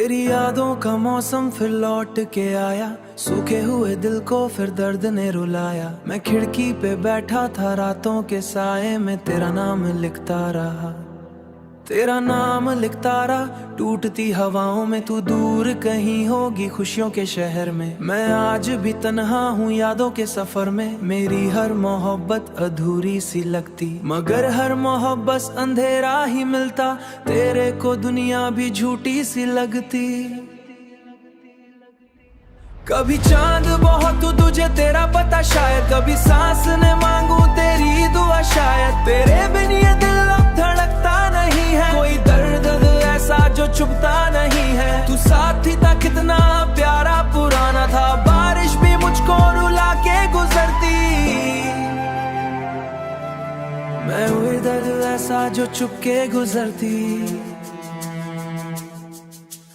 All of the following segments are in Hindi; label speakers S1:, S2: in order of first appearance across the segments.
S1: तेरी यादों का मौसम फिर लौट के आया, सूखे हुए दिल को फिर दर्द ने रुलाया। मैं खिड़की पे बैठा था रातों के साए में, तेरा नाम लिखता रहा, तेरा नाम लिखता रहा। टूटती हवाओं में तू दूर कहीं होगी, खुशियों के शहर में मैं आज भी तन्हा हूँ यादों के सफर में। मेरी हर मोहब्बत अधूरी सी लगती, मगर हर मोहब्बत अंधेरा ही मिलता। तेरे को दुनिया भी झूठी सी लगती। कभी चांद बहुत तुझे तेरा पता शायद, कभी सांस ने मांगू तेरी दुआ शायद। तेरे बिन ये दिल अब धड़कता नहीं है, कोई दर्द ऐसा जो चुभता नहीं है। तू साथी था कितना प्यारा पुराना था, बारिश भी मुझको रुला के गुजरती। मैं हुई दर्द ऐसा जो चुप के गुजरती।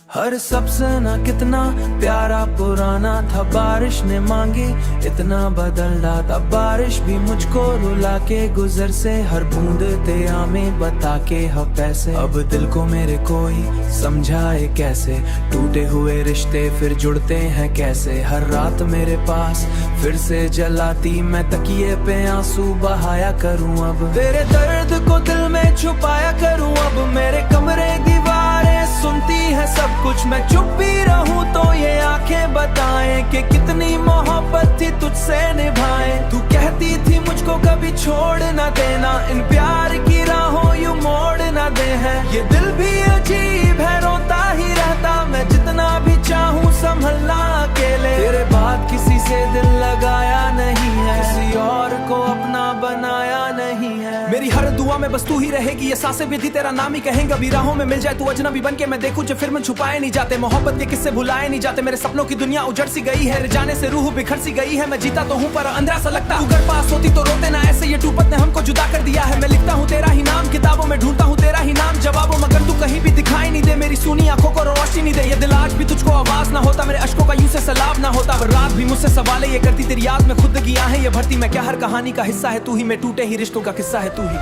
S1: हर सपना कितना प्यारा पुराना था, बारिश ने मांगी इतना बदल डाला। बारिश भी मुझको रुला के गुजर से, हर बूंद ते आमें बता के पैसे। अब दिल को मेरे कोई समझाए कैसे, टूटे हुए रिश्ते फिर जुड़ते हैं कैसे। हर रात मेरे पास फिर से जलाती, मैं तकिए पे आंसू बहाया करूं। अब तेरे दर्द को दिल में छुपाया करूं। अब मेरे कमरे दीवारें सुनती है सब कुछ, मैं चुप भी रहूं तो ये आंखें बताएं कि कितनी मोहब्बत थी तुझसे निभाए। तू कहती थी मुझको कभी छोड़ ना देना, इन प्यार की राहों यूं मोड़ ना दे है। ये दिल भी अजीब है, रोता ही रहता मैं जितना भी चाहूं संभलना अकेले। तेरे बाद किसी से दिल लगाया नहीं है, किसी और को अपना बनाया नहीं है।
S2: मेरी हर दुआ में बस तू ही रहेगी, ये सांसें भी थी तेरा नाम ही कहेंगे। अभी राहों में मिल जाए तू अजनबी बन के, मैं देखूं जो फिर मैं छुपाए नहीं जाते। मोहब्बत के किस्से भुलाए नहीं जाते, मेरे सपनों की दुनिया उजड़ सी गई है। जाने से रूह बिखर सी गई है, मैं जीता तो हूँ पर अंधेरा सा लगता। तू घर पास होती तो रोते ना ऐसे, ये टूपत ने हमको जुदा कर दिया है। मैं लिखता हूँ तेरा ही नाम किताबों में, ढूंढता हूँ तेरा ही नाम जवाबों, मगर तू कहीं भी दिखाई नहीं दे। मेरी सुनी आंखों को रोशनी नहीं दे, ये दिल आज भी तुझको आवाज ना होता, मेरे अश्कों का यूं से सैलाब ना होता। रात भी मुझसे सवाले ये करती, तेरी याद में खुद की आहें ये भरती। मैं क्या हर कहानी का हिस्सा है तू ही, मैं टूटे ही रिश्तों का किस्सा है तू ही।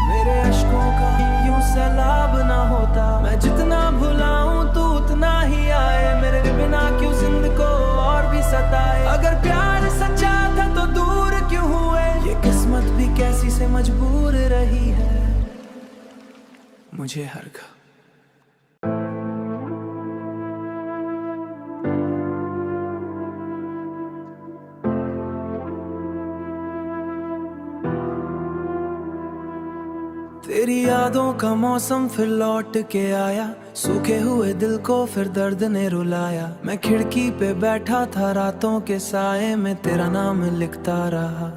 S1: मेरे अश्कों का यूं सैलाब ना होता, मैं जितना भुलाऊं तू उतना ही आए। मेरे बिना क्यों जिंदगी को और भी सताए। अगर प्यार सच्चा था तो दूर क्यों हुए, ये किस्मत भी कैसी से मजबूर रही है मुझे हर घा। तेरी यादों का मौसम फिर लौट के आया, सूखे हुए दिल को फिर दर्द ने रुलाया। मैं खिड़की पे बैठा था रातों के साए में, तेरा नाम लिखता रहा,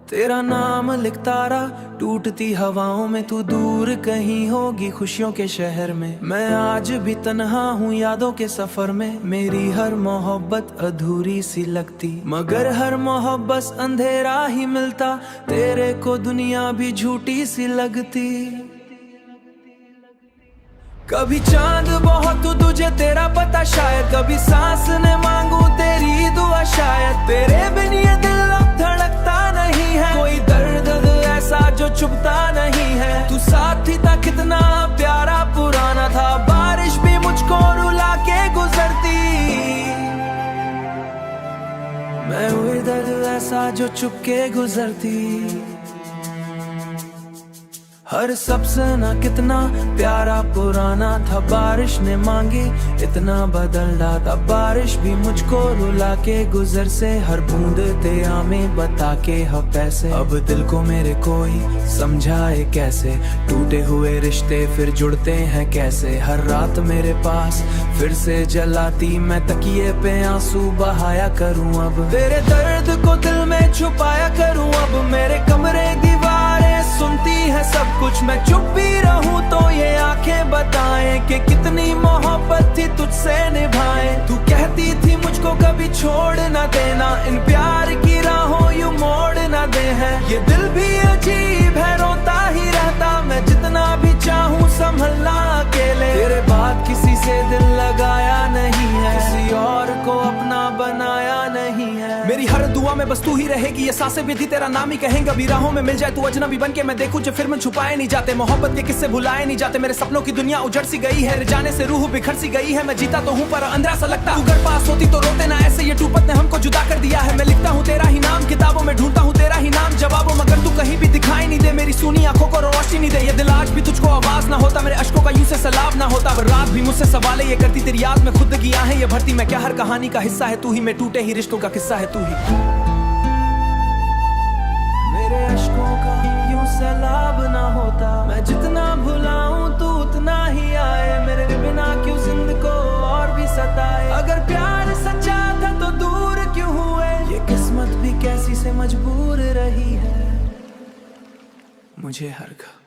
S1: तेरा नाम लिखता रहा। टूटती हवाओं में तू दूर कहीं होगी, खुशियों के शहर में मैं आज भी तन्हा हूँ यादों के सफर में। मेरी हर मोहब्बत अधूरी सी लगती, मगर हर मोहब्बत अंधेरा ही मिलता। तेरे को दुनिया भी झूठी सी लगती। कभी चांद बहुत तुझे तेरा पता शायद, कभी सांस ने मांगू तेरी दुआ शायद। तेरे बिन ये दिल अब धड़कता नहीं है, कोई दर्द ऐसा जो चुभता नहीं है। तू साथी था कितना प्यारा पुराना था, बारिश भी मुझको रुला के गुजरती। मैं हुई दर्द ऐसा जो चुप के गुजरती। हर सपना कितना प्यारा पुराना था, बारिश ने मांगी इतना बदल डाला। बारिश भी मुझको रुला के गुजर से, हर बूंद ते आमें बता के पैसे। अब दिल को मेरे कोई समझाए कैसे, टूटे हुए रिश्ते फिर जुड़ते हैं कैसे। हर रात मेरे पास फिर से जलाती, मैं तकिए पे आंसू बहाया करूं। अब तेरे दर्द को दिल में छुपाया करूं। अब मेरे कमरे दीवारें सुनती है सब कुछ, मैं चुप भी रहूं तो ये आंखें बताएं कि कितनी मोहब्बत थी तुझसे निभाए। तू कहती थी मुझको कभी छोड़ ना देना, इन प्यार की राहों यूं मोड़ ना दे है। ये दिल भी अजीब है, रोता ही रहता मैं जितना भी चाहूं संभलना अकेले। तेरे बाद किसी से दिल लगाया नहीं है, किसी और को अपना बनाया नहीं है।
S2: मेरी हर दुआ दुआ में बस तू ही रहेगी, ये सांसें भी थी तेरा नाम ही कहेंगे। अभी राहों में मिल जाए तू अजनबी बन के मैं देखूं जो फिर में छुपाए नहीं जाते, मोहब्बत के किस्से भुलाए नहीं जाते। मेरे सपनों की दुनिया उजड़ सी गई है, जाने से रूह बिखर सी गई है। मैं जीता तो हूँ पर अंधेरा सा लगता, तू घर पास होती तो रोते ना ऐसे। ये टूपत ने हमको जुदा कर दिया है। मैं लिखता हूँ तेरा ही नाम किताबों में, ढूंढता हूँ तेरा ही नाम जवाबों, मगर तू कहीं भी दिखाई नहीं दे। मेरी सुनी आंखों को रोशनी नहीं दे। ये दिल आज भी तुझको आवाज ना होता, मेरे अश्कों का यूं से सैलाब ना होता। रात भी मुझसे सवाले ये करती, तेरी याद में खुद की आहें ये भरती। मैं क्या हर कहानी का हिस्सा है तू ही, मैं टूटे ही रिश्तों का किस्सा है तू ही।
S1: मेरे अश्कों का यूं सैलाब ना होता, मैं जितना भुलाऊं तू उतना ही आए। मेरे बिना क्यों जिंदगी को और भी सताए। अगर प्यार सच्चा था तो दूर क्यों हुए, ये किस्मत भी कैसी से मजबूर रही है मुझे हर घा।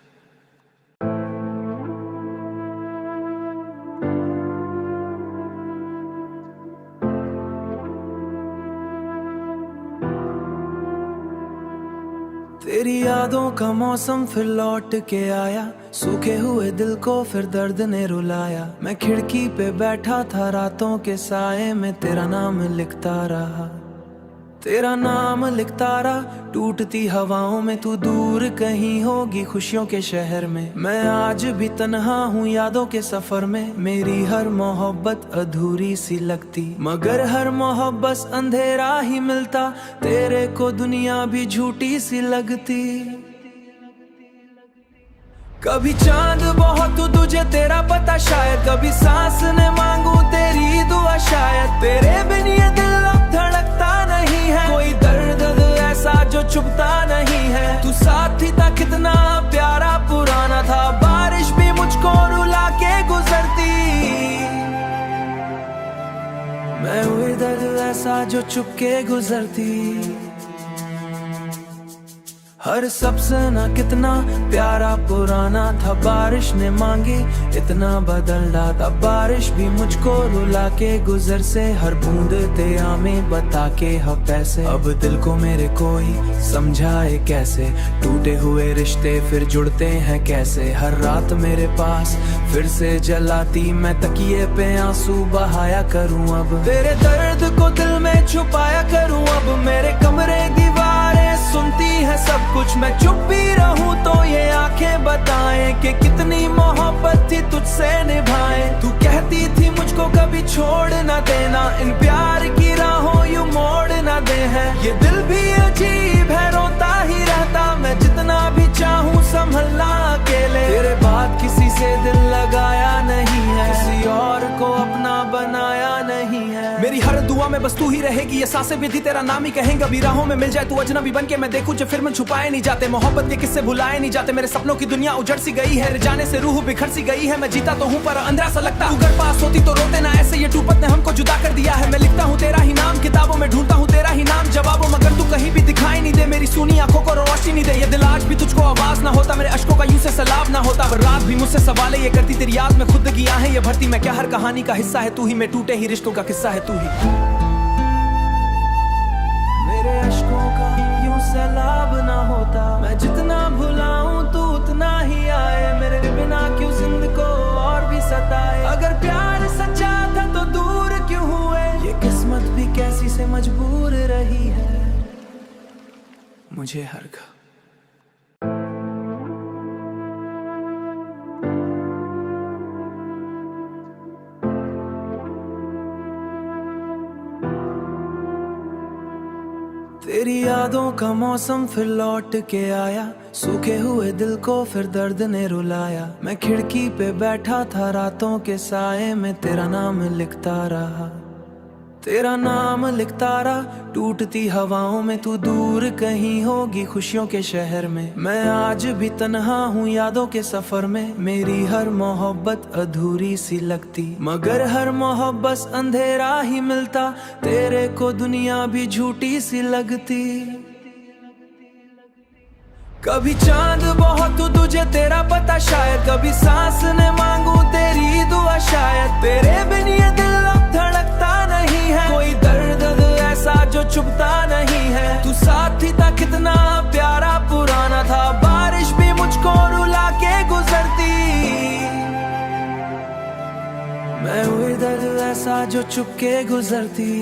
S1: तेरी यादों का मौसम फिर लौट के आया, सूखे हुए दिल को फिर दर्द ने रुलाया। मैं खिड़की पे बैठा था रातों के साए में, तेरा नाम लिखता रहा, तेरा नाम लिखता रहा। टूटती हवाओं में तू दूर कहीं होगी खुशियों के शहर में। मैं आज भी तन्हा हूँ यादों के सफर में। मेरी हर मोहब्बत अधूरी सी लगती, मगर हर मोहब्बत अंधेरा ही मिलता। तेरे को दुनिया भी झूठी सी लगती। कभी चांद बहुत तुझे तेरा पता शायद, कभी सांस ने मांगू तेरी दुआ शायद। तेरे बिन ये दिल अब धड़कता नहीं है, कोई दर्द ऐसा जो चुभता नहीं है। तू साथी था कितना प्यारा पुराना था, बारिश भी मुझको रुला के गुजरती। मैं हुई दर्द ऐसा जो चुप के गुजरती। हर सपना कितना प्यारा पुराना था, बारिश ने मांगी इतना बदल डाला। बारिश भी मुझको रुला के गुजर से, हर बूंद ते आमें बता के पैसे। अब दिल को मेरे कोई समझाए कैसे, टूटे हुए रिश्ते फिर जुड़ते हैं कैसे। हर रात मेरे पास फिर से जलाती, मैं तकिए पे आंसू बहाया करूं। अब तेरे दर्द को दिल में छुपाया करूं। अब मेरे कमरे दीवारें सुनती है सब कुछ, मैं चुप भी रहूं तो ये आंखें बताएं कि कितनी मोहब्बत थी तुझसे निभाए। तू कहती थी मुझको कभी छोड़ ना देना, इन प्यार की राहों यूं मोड़ ना दे है। ये दिल भी अजीब है रोता ही रहता, मैं जितना भी चाहूं संभलना अकेले। तेरे बाद किसी से दिल लगाया नहीं है, किसी और को अपना बनाया नहीं है।
S2: मेरी हर दुआ में बस तू ही रहेगी, ये सांसें भी थी तेरा नाम ही कहेंगे। अभी राहों में मिल जाए तू अजनबी बन के मैं देखूं जो फिर में छुपाए नहीं जाते, मोहब्बत के किस्से भुलाए नहीं जाते। मेरे सपनों की दुनिया उजड़ सी गई है, जाने से रूह बिखर सी गई है। मैं जीता तो हूँ पर अंधेरा सा लगता, तू घर पास होती तो रोते ना ऐसे। ये टूपत ने हमको जुदा कर दिया है। मैं लिखता हूँ तेरा ही नाम किताबों में, ढूंढता हूँ तेरा ही नाम जवाबों, मगर तू कहीं भी दिखाई नहीं दे। मेरी सुनी आंखों को रोशनी नहीं दे। ये दिल आज भी तुझको आवाज ना होता, मेरे अश्कों का यूं से सैलाब ना होता। रात भी मुझसे सवाले ये करती, तेरी याद में खुद की आहें ये भरती। मैं क्या हर कहानी का हिस्सा है तू ही, मैं टूटे ही रिश्तों का किस्सा है तू ही।
S1: मेरे अश्कों का यूं सैलाब ना होता, मैं जितना भुलाऊं तू उतना ही आए। मेरे बिना क्यों जिंदगी को और भी सताए। अगर प्यार सच्चा था तो दूर क्यों हुए, ये किस्मत भी कैसी से मजबूर रही है मुझे हर घा। तेरी यादों का मौसम फिर लौट के आया, सूखे हुए दिल को फिर दर्द ने रुलाया। मैं खिड़की पे बैठा था रातों के साए में, तेरा नाम लिखता रहा, तेरा नाम लिखता रहा। टूटती हवाओं में तू दूर कहीं होगी खुशियों के शहर में। मैं आज भी तन्हा हूँ यादों के सफर में। मेरी हर मोहब्बत अधूरी सी लगती, मगर हर मोहब्बत अंधेरा ही मिलता। तेरे को दुनिया भी झूठी सी लगती। कभी चांद बहुत तुझे तेरा पता शायद, कभी सांस ने मांगू तेरी दुआ शायद। तेरे बिन ये दिल अब धड़कता नहीं है, कोई दर्द ऐसा जो चुभता नहीं है। तू साथी था कितना प्यारा पुराना था, बारिश भी मुझको रुला के गुजरती। मैं हुई दर्द ऐसा जो चुप के गुजरती।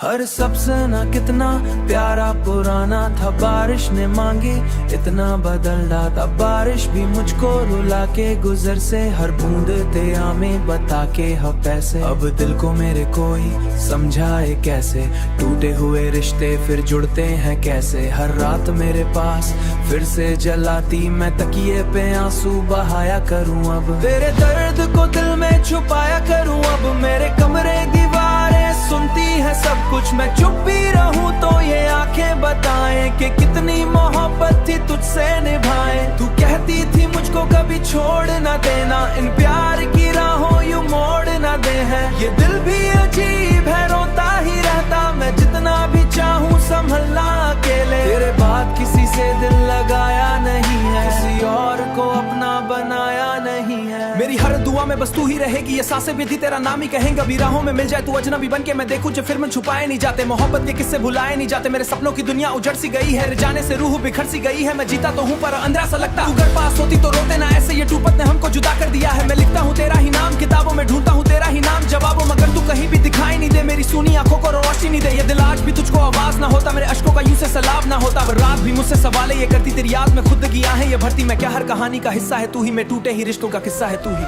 S1: हर सपना कितना प्यारा पुराना था, बारिश ने मांगी इतना बदल डाला। बारिश भी मुझको रुला के गुजर से, हर बूंद ते आमे बता के पैसे। अब दिल को मेरे कोई समझाए कैसे, टूटे हुए रिश्ते फिर जुड़ते हैं कैसे। हर रात मेरे पास फिर से जलाती, मैं तकिए पे आंसू बहाया करूं। अब तेरे दर्द को दिल में छुपाया करूं। अब मेरे कमरे दीवारें सुनती है सब कुछ, मैं चुप भी रहूं तो ये आंखें बताएं कि कितनी मोहब्बत थी तुझसे निभाए। तू कहती थी मुझको कभी छोड़ ना देना, इन प्यार की राहों यूं मोड़ ना दे है। ये दिल भी अजीब है, रोता ही रहता मैं जितना भी चाहूं संभलना अकेले। तेरे बाद किसी से दिल लगाया नहीं है, किसी और को अपना बनाया नहीं है। मेरी हर दुआ में बस तू ही रहेगी, ये सांसें भी थी तेरा नाम ही कहेंगे। अभी राहों में मिल जाए तू अजनबी बन के मैं देखूं जो फिर मैं छुपाए नहीं जाते। मोहब्बत के किस्से भुलाए नहीं जाते, मेरे सपनों की दुनिया उजड़ सी गई है। जाने से रूह बिखर सी गई है, मैं जीता तो हूँ पर अंधेरा सा लगता। तू घर पास होती तो रोते ना ऐसे, ये टूपत ने हमको जुदा कर दिया है। मैं लिखता हूँ तेरा ही नाम किताबों में, ढूंढता हूँ तेरा ही नाम जवाबों, मगर तू कहीं भी दिखाई नहीं दे। मेरी सुनी आंखों को रोशनी नहीं दे, ये दिल आज भी तुझको आवाज ना होता, मेरे अश्कों का यूं से सैलाब ना होता। रात भी मुझसे सवाल ये करती, तेरी याद में खुद की आहें ये भरती। मैं क्या हर कहानी का हिस्सा है तू ही, मैं टूटे ही रिश्तों का किस्सा है तू ही।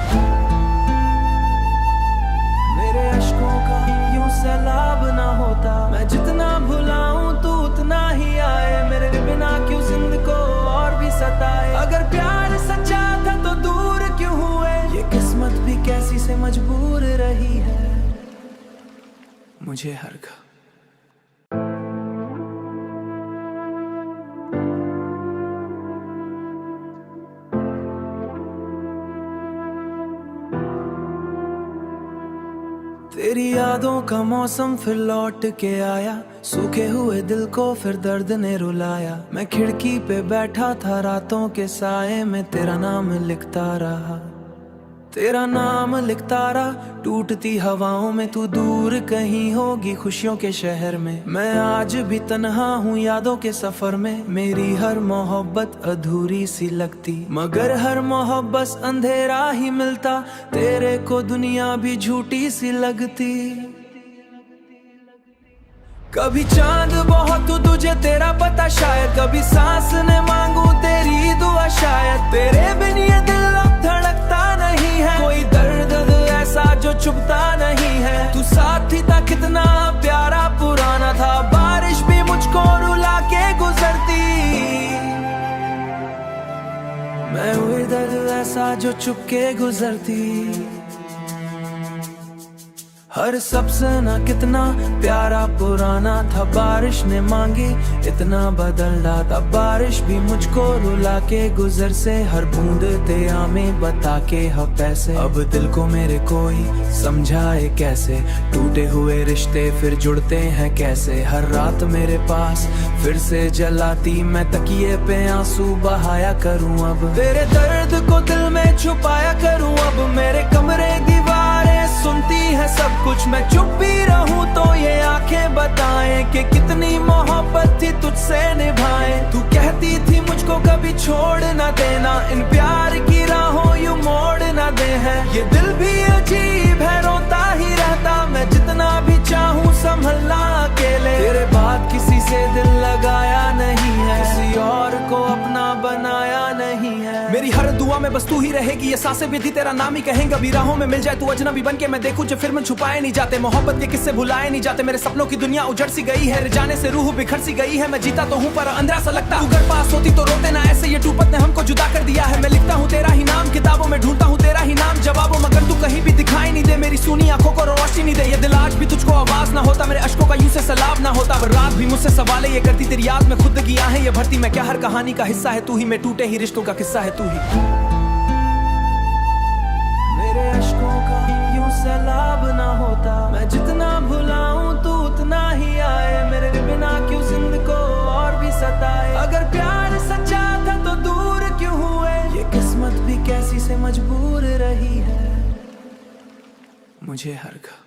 S1: मेरे अश्कों का यूं सैलाब ना होता, मैं जितना भुलाऊं तू उतना ही आए। मेरे बिना क्यों जिंदगी को और भी सताए। अगर प्यार सच्चा था तो दूर क्यों हुए, ये किस्मत भी कैसी से मजबूर रही है मुझे हर घा। तेरी यादों का मौसम फिर लौट के आया, सूखे हुए दिल को फिर दर्द ने रुलाया। मैं खिड़की पे बैठा था रातों के साए में, तेरा नाम लिखता रहा, तेरा नाम लिखता रहा। टूटती हवाओं में तू दूर कहीं होगी खुशियों के शहर में। मैं आज भी तन्हा हूँ यादों के सफर में, मेरी हर मोहब्बत अधूरी सी लगती। मगर हर मोहब्बत अंधेरा ही मिलता, तेरे को दुनिया भी झूठी सी लगती। कभी चांद बहुत तुझे तेरा पता शायद, कभी सांस ने मांगू तेरी दुआ शायद। तेरे बिन ये दिल अब धड़कता नहीं है, कोई दर्द ऐसा जो चुभता नहीं है। तू साथी था कितना प्यारा पुराना था, बारिश भी मुझको रुला के गुजरती। मैं हुई दर्द ऐसा जो चुप के गुजरती। हर सपना कितना प्यारा पुराना था, बारिश ने मांगी इतना बदल डाला। बारिश भी मुझको रुला के गुजर से, हर बूंद ते आमे बता के पैसे। अब दिल को मेरे कोई समझाए कैसे, टूटे हुए रिश्ते फिर जुड़ते हैं कैसे। हर रात मेरे पास फिर से जलाती, मैं तकिए पे आंसू बहाया करूं। अब तेरे दर्द को दिल में छुपाया करूं। अब मेरे कमरे दीवारें सुनती है सब कुछ, मैं चुप भी रहूं तो ये आंखें बताएं कि कितनी मोहब्बत थी तुझसे निभाए। तू कहती थी मुझको कभी छोड़ ना देना, इन प्यार की राहों यूं मोड़ ना दे है। ये दिल भी अजीब है, रोता ही रहता मैं जितना भी चाहूं संभलना अकेले। तेरे बाद किसी से दिल लगाया नहीं है, किसी और को अपना बनाया नहीं है। मेरी हर दुआ में बस तू ही रहेगी, ये सांसें भी थी तेरा नाम ही कहेंगे। अभी राहों में मिल जाए तू अजनबी बन के मैं देखूं जो फिर मैं छुपाए नहीं जाते। मोहब्बत के किस्से भुलाए नहीं जाते, मेरे सपनों की दुनिया उजड़ सी गई है। जाने से रूह बिखर सी गई है, मैं जीता तो हूँ पर अंधेरा सा लगता। तू घर पास होती तो रोते ना ऐसे, ये टूपत ने हमको जुदा कर दिया है। मैं लिखता हूँ तेरा ही नाम किताबों में, ढूंढता हूँ तेरा ही नाम जवाबों, मगर तू कहीं भी दिखाई नहीं दे। मेरी सुनी आंखों को रोशनी नहीं दे, ये दिल आज भी तुझको आवाज ना होता, मेरे अश्कों का यूं से सैलाब ना होता। रात भी मुझसे सवाल ये करती, तेरी याद में खुद की आहें ये भरती। मैं क्या हर कहानी का हिस्सा है तू ही, मैं टूटे ही रिश्तों का किस्सा है तू ही। मेरे अश्कों का यूं सैलाब ना होता, मैं जितना भुलाऊं तू उतना ही आए। मेरे बिना क्यों जिंदगी को और भी सताए। अगर प्यार सच्चा था तो दूर क्यों हुए, ये किस्मत भी कैसी से मजबूर रही है मुझे हर घा।